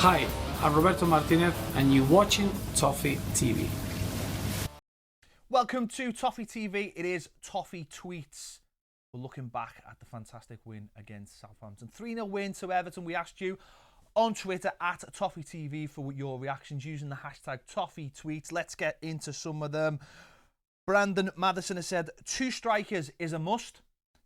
Hi, I'm Roberto Martinez and you're watching Toffee TV. Welcome to Toffee TV. It is Toffee Tweets. We're looking back at the fantastic win against Southampton. 3-0 win to Everton. We asked you on Twitter at Toffee TV for your reactions using the hashtag Toffee Tweets. Let's get into some of them. Brandon Madison has said, 2 strikers is a must.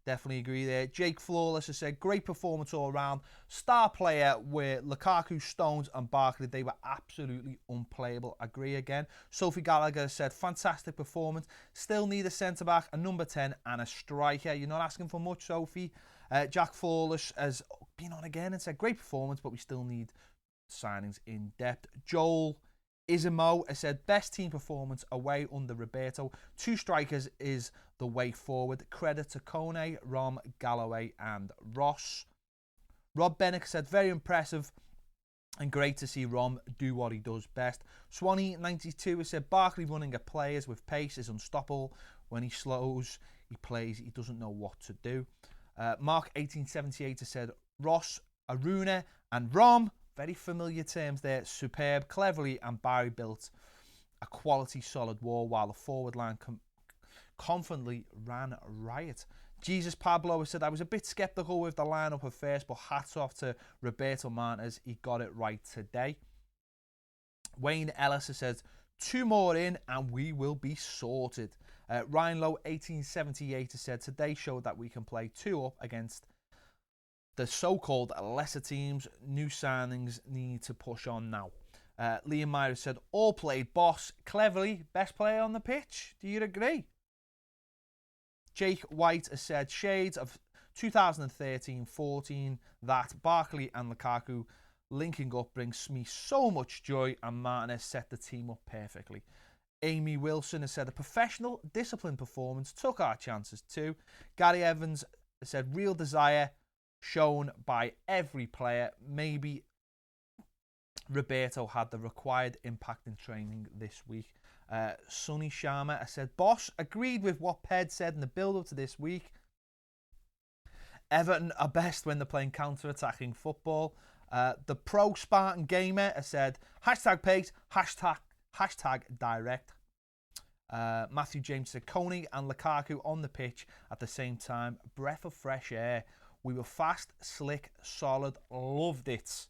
Definitely agree there. Jake Flawless has said, great performance all around. Star player with Lukaku, Stones and Barkley. They were absolutely unplayable. Agree again. Sophie Gallagher has said, fantastic performance. Still need a centre-back, a number 10 and a striker. You're not asking for much, Sophie. Jack Flawless has been on again and said, great performance, but we still need signings in depth. Joel Isamo has said, best team performance away under Roberto. 2 strikers is the way forward. Credit to Kone, Rom, Galloway and Ross. Rob Bennett said, very impressive and great to see Rom do what he does best. Swanee92 has said, Barkley running at players with pace is unstoppable. When he slows, he plays, he doesn't know what to do. Mark1878 has said, Ross, Aruna and Rom, very familiar terms there, superb, cleverly, and Barry built a quality solid wall while the forward line confidently ran riot. Jesus Pablo has said, I was a bit sceptical with the lineup at first, but hats off to Roberto Martinez, he got it right today. Wayne Ellis has said, 2 more in and we will be sorted. Ryan Lowe 1878 has said, today showed that we can play 2 up against the so-called lesser teams. New signings need to push on now. Liam Myers said, all played boss cleverly, best player on the pitch. Do you agree? Jake White has said, shades of 2013-14, that Barkley and Lukaku linking up brings me so much joy, and Martinez set the team up perfectly. Amy Wilson has said, a professional, disciplined performance, took our chances too. Gary Evans has said, real desire shown by every player. Maybe Roberto had the required impact in training this week. Sonny Sharma has said, boss, agreed with what Ped said in the build-up to this week. Everton are best when they're playing counter-attacking football. The pro Spartan Gamer has said, hashtag pace, hashtag direct. Matthew James said, Kone and Lukaku on the pitch at the same time. Breath of fresh air. We were fast, slick, solid. Loved it.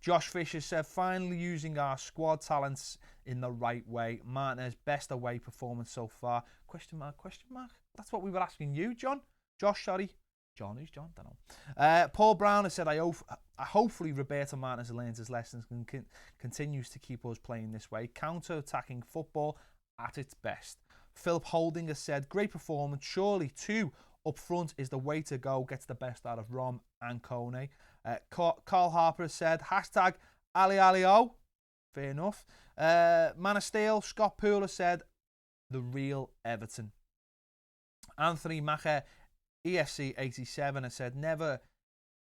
Josh Fisher said, finally using our squad talents in the right way. Martinez, best away performance so far. Question mark, question mark. That's what we were asking you, John. Josh, sorry. John, who's John? Don't know. Paul Brown has said, hopefully Roberto Martinez learns his lessons and continues to keep us playing this way. Counter-attacking football at its best. Philip Holding has said, great performance. Surely 2 up front is the way to go. Gets the best out of Rom and Kone. Carl Harper has said, hashtag Ali Alio. Fair enough. Man of Steel, Scott Poole has said, the real Everton. Anthony Macher, ESC 87 has said, never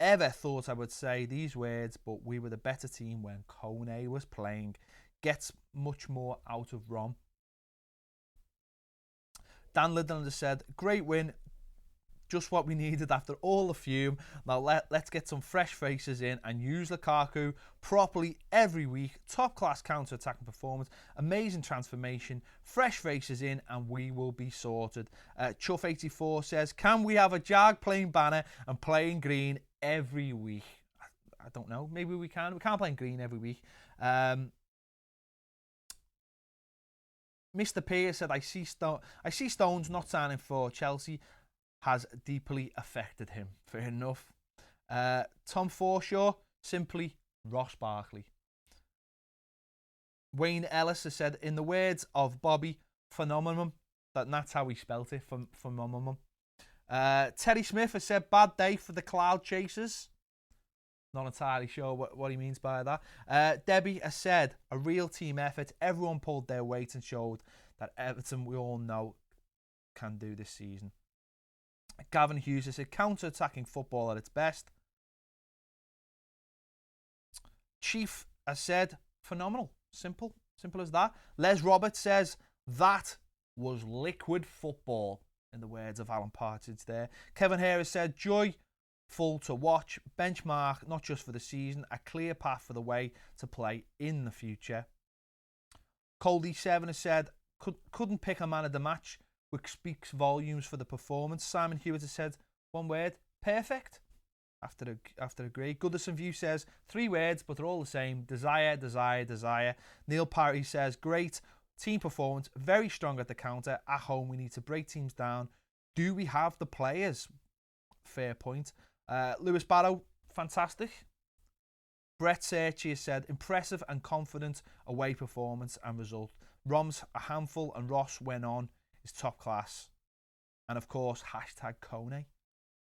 ever thought I would say these words, but we were the better team when Kone was playing. Gets much more out of Rom. Dan Liddell has said, great win. Just what we needed after all the fume. Now let's get some fresh faces in and use Lukaku properly every week. Top class counter-attacking performance. Amazing transformation. Fresh faces in and we will be sorted. Chuff84 says, can we have a Jag playing banner and playing green every week? I don't know. Maybe we can. We can't play in green every week. Mr. Pierce said, I see Stones not signing for Chelsea has deeply affected him. Fair enough. Tom Forshaw, simply Ross Barkley. Wayne Ellis has said, in the words of Bobby, phenomenon. That's how he spelt it, phenomenon. Terry Smith has said, bad day for the cloud chasers. Not entirely sure what he means by that. Debbie has said, a real team effort. Everyone pulled their weight and showed that Everton, we all know, can do this season. Gavin Hughes has said, counter-attacking football at its best. Chief has said, phenomenal. Simple as that. Les Roberts says, that was liquid football, in the words of Alan Partridge there. Kevin Hare has said, joy full to watch, benchmark not just for the season, a clear path for the way to play in the future. Coldy7 has said, couldn't pick a man of the match, which speaks volumes for the performance. Simon Hewitt has said, one word, perfect. After a great. Goodison View says, 3 words, but they're all the same. Desire, desire, desire. Neil Parry says, great team performance, very strong at the counter. At home, we need to break teams down. Do we have the players? Fair point. Lewis Barrow, fantastic. Brett Searchy has said, impressive and confident away performance and result. Rom's a handful and Ross went on is top class. And of course, hashtag Kone.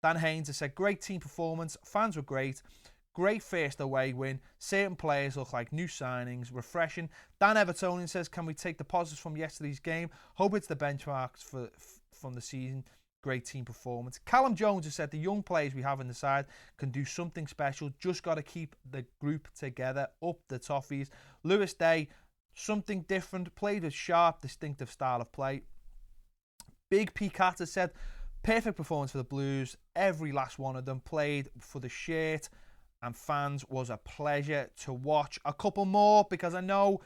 Dan Haynes has said, great team performance, fans were great first away win, certain players look like new signings, refreshing. Dan Evertonian says, can we take the positives from yesterday's game? Hope it's the benchmarks from the season. Great team performance. Callum Jones has said, the young players we have in the side can do something special, just got to keep the group together, up the Toffees. Lewis Day, something different, played with sharp, distinctive style of play. Big P. Cat has said, perfect performance for the Blues. Every last one of them played for the shirt and fans. Was a pleasure to watch. A couple more because I know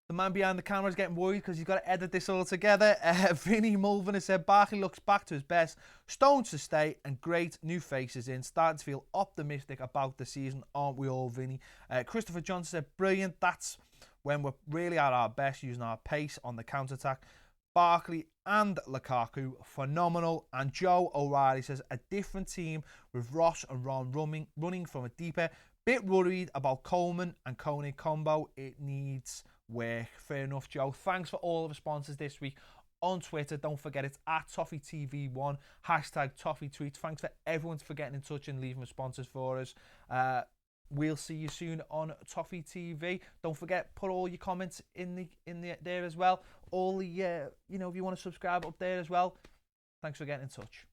the man behind the camera is getting worried because he's got to edit this all together. Vinny Mulvin has said, Barkley looks back to his best. Stones to stay and great new faces in. Starting to feel optimistic about the season, aren't we all, Vinny? Christopher Johnson said, brilliant. That's when we're really at our best, using our pace on the counter-attack. Barkley and Lukaku, phenomenal. And Joe O'Reilly says, a different team with Ross and Ron running from a deeper. Bit worried about Coleman and Kone combo. It needs work. Fair enough, Joe. Thanks for all of the sponsors this week on Twitter. Don't forget, it's at ToffeeTV1, hashtag Toffee Tweets. Thanks for everyone for getting in touch and leaving sponsors for us. We'll see you soon on Toffee TV. Don't forget, put all your comments in the there as well. All the if you want to subscribe up there as well. Thanks for getting in touch.